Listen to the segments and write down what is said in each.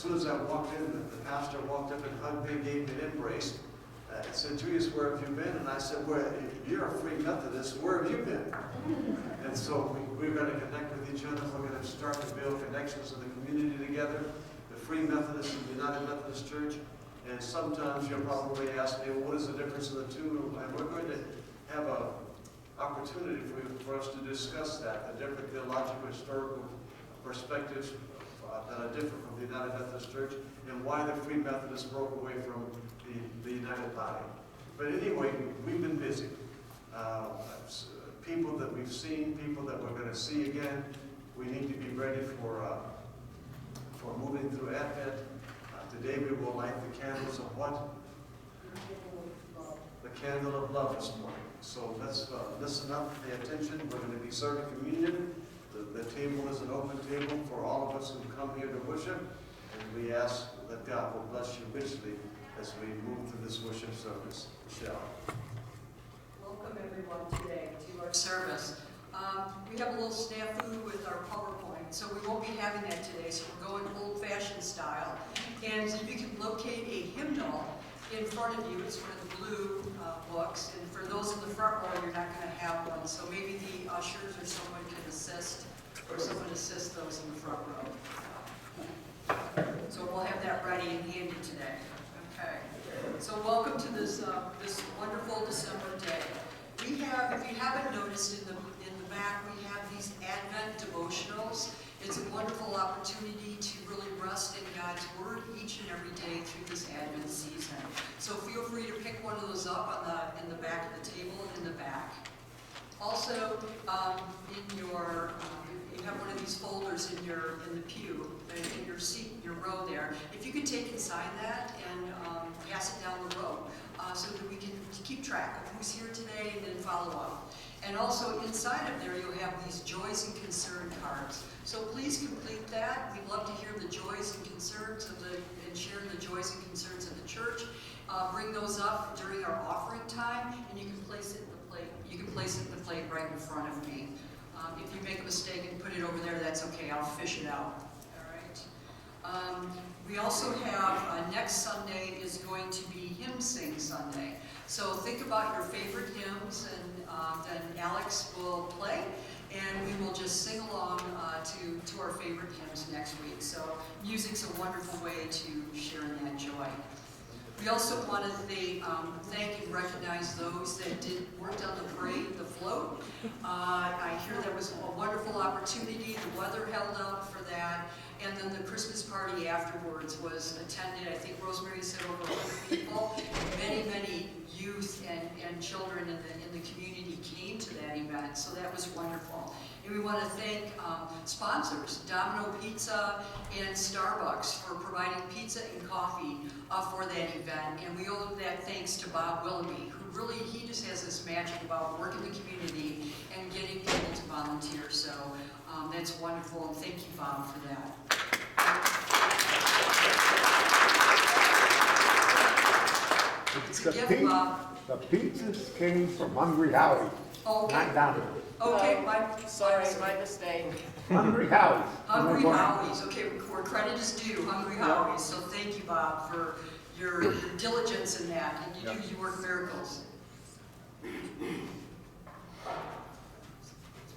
soon as I walked in, the pastor walked up and hugged me, gave me an embrace. And said, Julius, where have you been? And I said, well, you're a Free Methodist, where have you been? And so we're going to connect with each other. We're going to start to build connections in the community together, the Free Methodist and the United Methodist Church. And sometimes you'll probably ask me, well, what is the difference in the two? And we're going to have an opportunity for us to discuss that, the different theological, historical perspectives that are different from the United Methodist Church, and why the Free Methodists broke away from the United Body. But anyway, we've been busy. People that we've seen, people that we're going to see again. We need to be ready for moving through Advent. Today we will light the candles of what? The candle of love this morning. So let's listen up, pay attention. We're going to be serving communion. The table is an open table for all of us who come here to worship. And we ask that God will bless you richly as we move through this worship service. Michelle. Welcome everyone today to our service. We have a little snafu with our PowerPoint, so we won't be having that today, so we're going old-fashioned style. And if you can locate a hymnal in front of you, it's one of the blue books, and for those in the front row, you're not going to have one, so maybe the ushers or someone can assist, or someone assist those in the front row. So we'll have that ready and handy today. Okay. So welcome to this wonderful December day. We have, if you haven't noticed in the back, we have these Advent devotionals. It's a wonderful opportunity to really rest in God's Word each and every day through this Advent season. So feel free to pick one of those up in the back of the table in the back. Also, in your you have one of these folders in the pew, in your seat, your row there. If you could take and sign that and pass it down the row, so that we can keep track of who's here today and then follow up. And also inside of there you'll have these joys and concern cards. So please complete that. We'd love to hear the joys and concerns and share the joys and concerns of the church. Bring those up during our offering time, and you can place it in the plate. You can place it in the plate right in front of me. If you make a mistake and put it over there, that's okay. I'll fish it out. All right. We also have next Sunday is going to be Hymn Sing Sunday. So think about your favorite hymns, and then Alex will play, and we will just sing along to our favorite hymns next week. So music's a wonderful way to share in that joy. We also want to thank and recognize those that worked on the parade, the float. I hear that was a wonderful opportunity. The weather held up for that. And then the Christmas party afterwards was attended. I think Rosemary said over 100 people. Many, many youth and children in the community came to that event. So that was wonderful. And we want to thank sponsors, Domino Pizza and Starbucks, for providing pizza and coffee for that event. And we owe that thanks to Bob Willoughby, who really, he just has this magic about working the community and getting people to volunteer. So that's wonderful, and thank you, Bob, for that. The pizzas came from Hungry Howie, Okay. not Domino. Okay, Sorry, my mistake. Hungry Howie. Hungry Howie's. Okay, where credit is due, Hungry Howie's. So thank you, Bob, for your diligence in that, and you work miracles.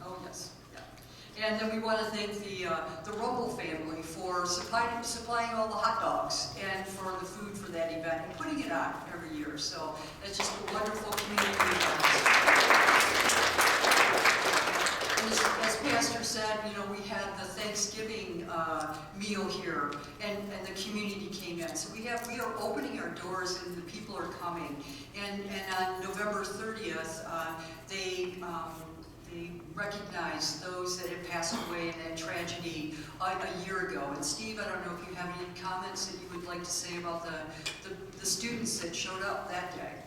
Oh yes, yeah. And then we want to thank the Rumble family for supplying all the hot dogs and for the food for that event and putting it on every year. So it's just a wonderful community event. As Pastor said, we had the Thanksgiving meal here, and the community came in. So we are opening our doors, and the people are coming. And on November 30th, they recognized those that had passed away in that tragedy a year ago. And Steve, I don't know if you have any comments that you would like to say about the students that showed up that day.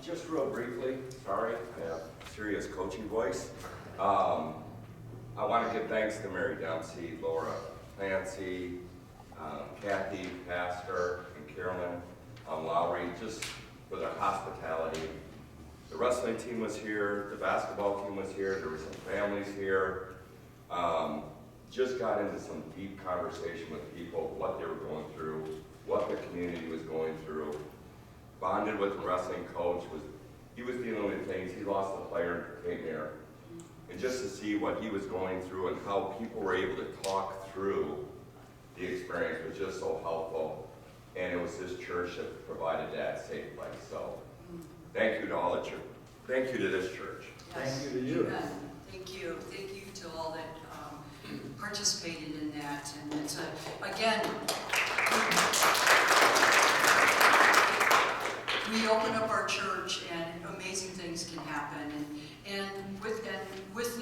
Just real briefly, sorry, I have serious coaching voice. I want to give thanks to Mary Dempsey, Laura Clancy, Kathy, Pastor, and Carolyn Lowry, just for their hospitality. The wrestling team was here, the basketball team was here, there were some families here. just got into some deep conversation with people, what they were going through, what the community was going through. Bonded with the wrestling coach, he was dealing with things, he lost a player in Cape Air. And just to see what he was going through and how people were able to talk through the experience was just so helpful. And it was this church that provided that safe place. So thank you to all the church. Thank you to this church. Yes. Thank you to you. Amen. Thank you. Thank you to all that participated in that. And it's again, we open up our church and amazing things can happen. And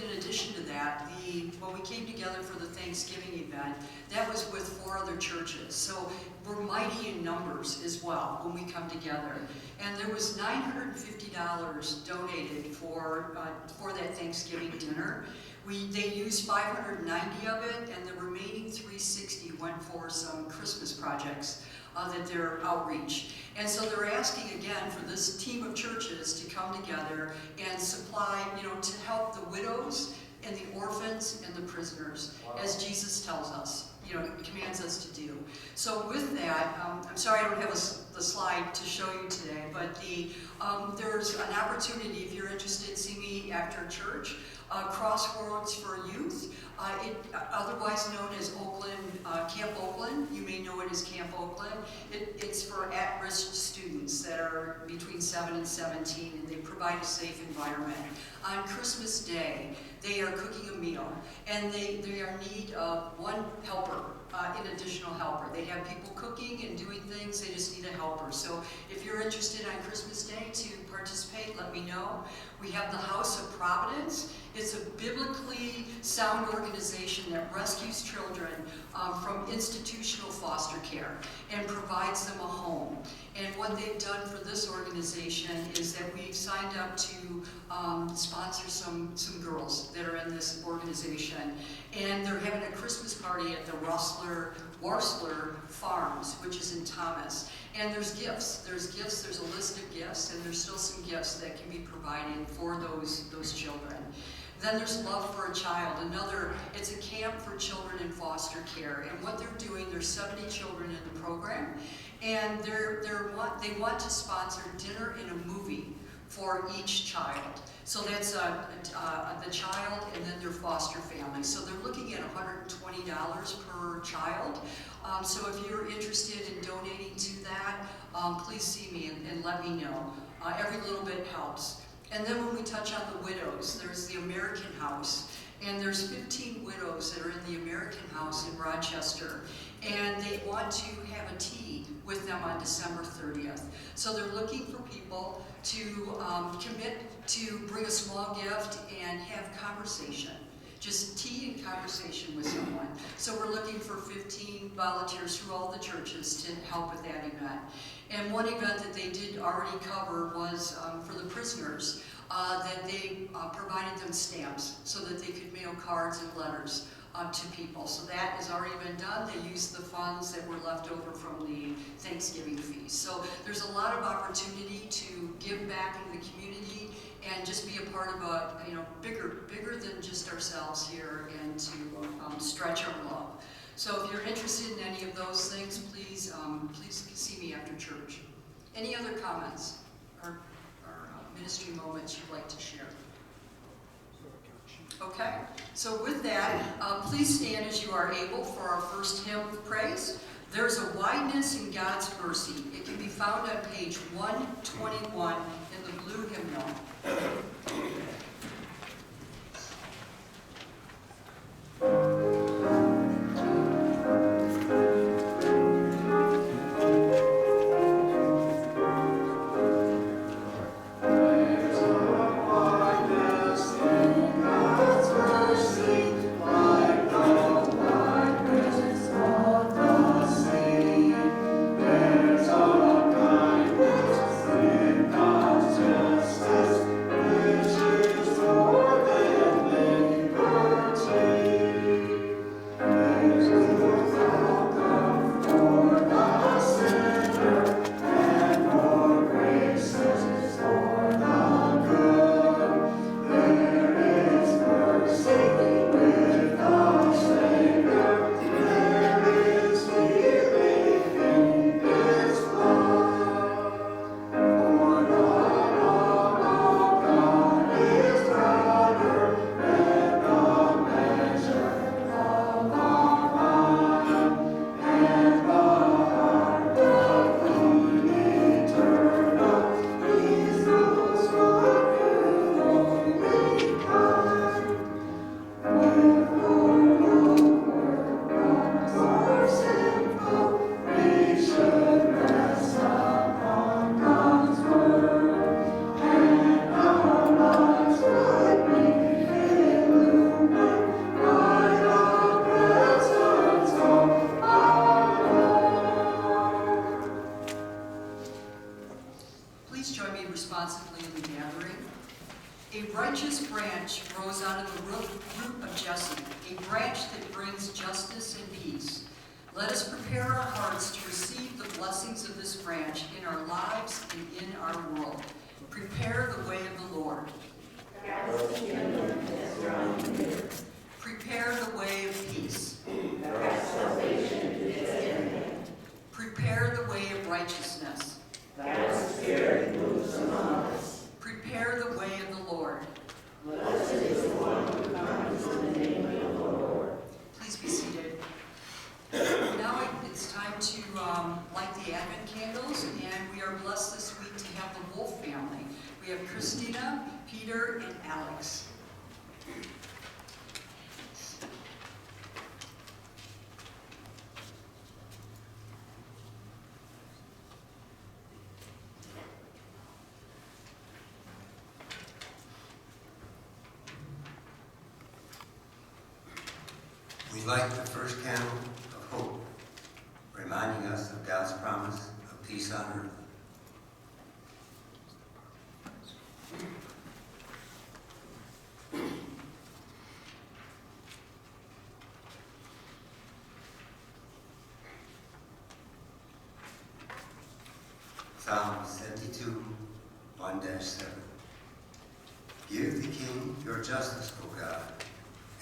in addition to that, when we came together for the Thanksgiving event, that was with 4 other churches. So we're mighty in numbers as well when we come together. And there was $950 donated for that Thanksgiving dinner. They used 590 of it, and the remaining 360 went for some Christmas projects that they're outreach. And so they're asking again for this team of churches to come together and supply, to help the widows and the orphans and the prisoners, as Jesus tells us, commands us to do. So with that, I'm sorry I don't have the slide to show you today, but there's an opportunity if you're interested, see me after church. Crossroads for Youth, otherwise known as Camp Oakland. You may know it as Camp Oakland. It's for at-risk students that are between 7 and 17, and they provide a safe environment. On Christmas Day, they are cooking a meal, and they are in need of one helper, an additional helper. They have people cooking and doing things, they just need a helper. So if you're interested on Christmas Day to participate, let me know. We have the House of Providence. It's a biblically sound organization that rescues children from institutional foster care and provides them a home. And what they've done for this organization is that we've signed up to sponsor some girls that are in this organization. And they're having a Christmas party at the Warsler Farms, which is in Thomas. And there's gifts, there's a list of gifts, and there's still some gifts that can be provided for those children. Then there's Love for a Child, it's a camp for children in foster care. And what they're doing, there's 70 children in the program, and they want to sponsor dinner and a movie for each child. So that's the child and then their foster family. So they're looking at $120 per child. So if you're interested in donating to that, please see me and let me know. Every little bit helps. And then when we touch on the widows, there's the American House. And there's 15 widows that are in the American House in Rochester. And they want to have a tea with them on December 30th. So they're looking for people to commit to bring a small gift and have conversation. Just tea and conversation with someone. So we're looking for 15 volunteers through all the churches to help with that event. And one event that they did already cover was for the prisoners, that they provided them stamps so that they could mail cards and letters to people. So that has already been done. They used the funds that were left over from the Thanksgiving feast. So there's a lot of opportunity to give back in the community and just be a part of a, bigger than just ourselves here, and to stretch our love. So if you're interested in any of those things, please see me after church. Any other comments or ministry moments you'd like to share? Okay, so with that, please stand as you are able for our first hymn of praise. There's a Wideness in God's Mercy. It can be found on page 121 in the blue hymnal. Justice, which is grows out of the root of Jesse, a branch that brings justice and peace. Let us prepare our hearts to receive the blessings of this branch in our lives and in our world. Prepare the way of the Lord. Prepare the way of peace. Prepare the way of righteousness. Prepare the way of the Lord. Please be seated. Now it's time to light the Advent candles, and we are blessed this week to have the Wolf family. We have Christina, Peter, and Alex. We light the first candle of hope, reminding us of God's promise of peace on earth. Psalm 72, 1-7. Give the king your justice, O God,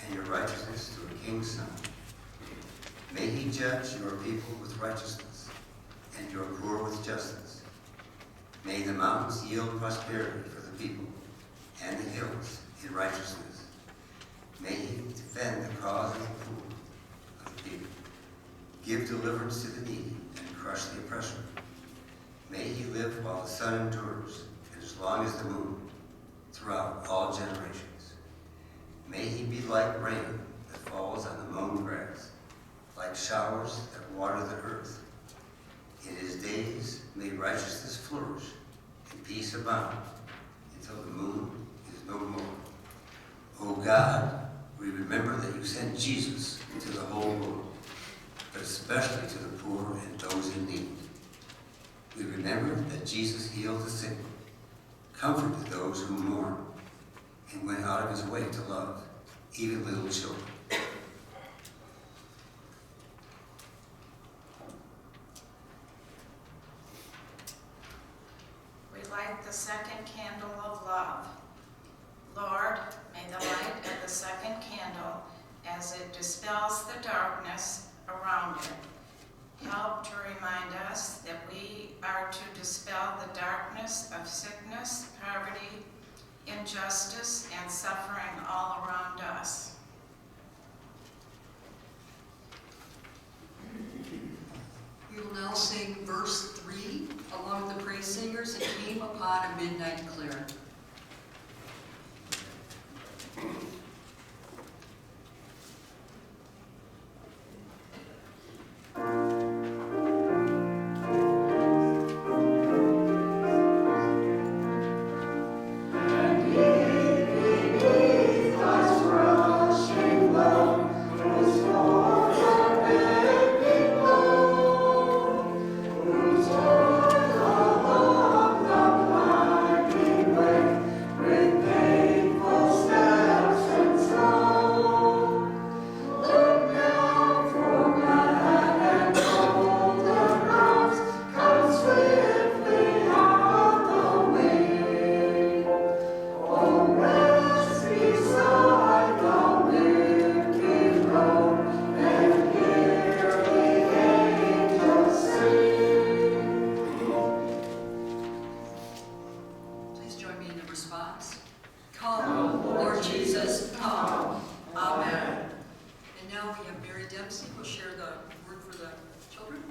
and your righteousness to a king's son. May he judge your people with righteousness, and your poor with justice. May the mountains yield prosperity for the people, and the hills in righteousness. May he defend the cause of the poor, of the people. Give deliverance to the needy, and crush the oppressor. May he live while the sun endures, and as long as the moon, throughout all generations. May he be like rain that falls on the mown grass, like showers that water the earth. In his days may righteousness flourish and peace abound until the moon is no more. O God, we remember that you sent Jesus to the whole world, but especially to the poor and those in need. We remember that Jesus healed the sick, comforted those who mourn, and went out of his way to love even little children. We light the second candle of love. Lord, may the light of the second candle, as it dispels the darkness around it, help to remind us that we are to dispel the darkness of sickness, poverty, injustice, and suffering all around us. We will now sing verse 3 along with the praise singers. It came upon a midnight clear. Come, Lord Jesus, come. Amen. And now we have Mary Dempsey who will share the word for the children.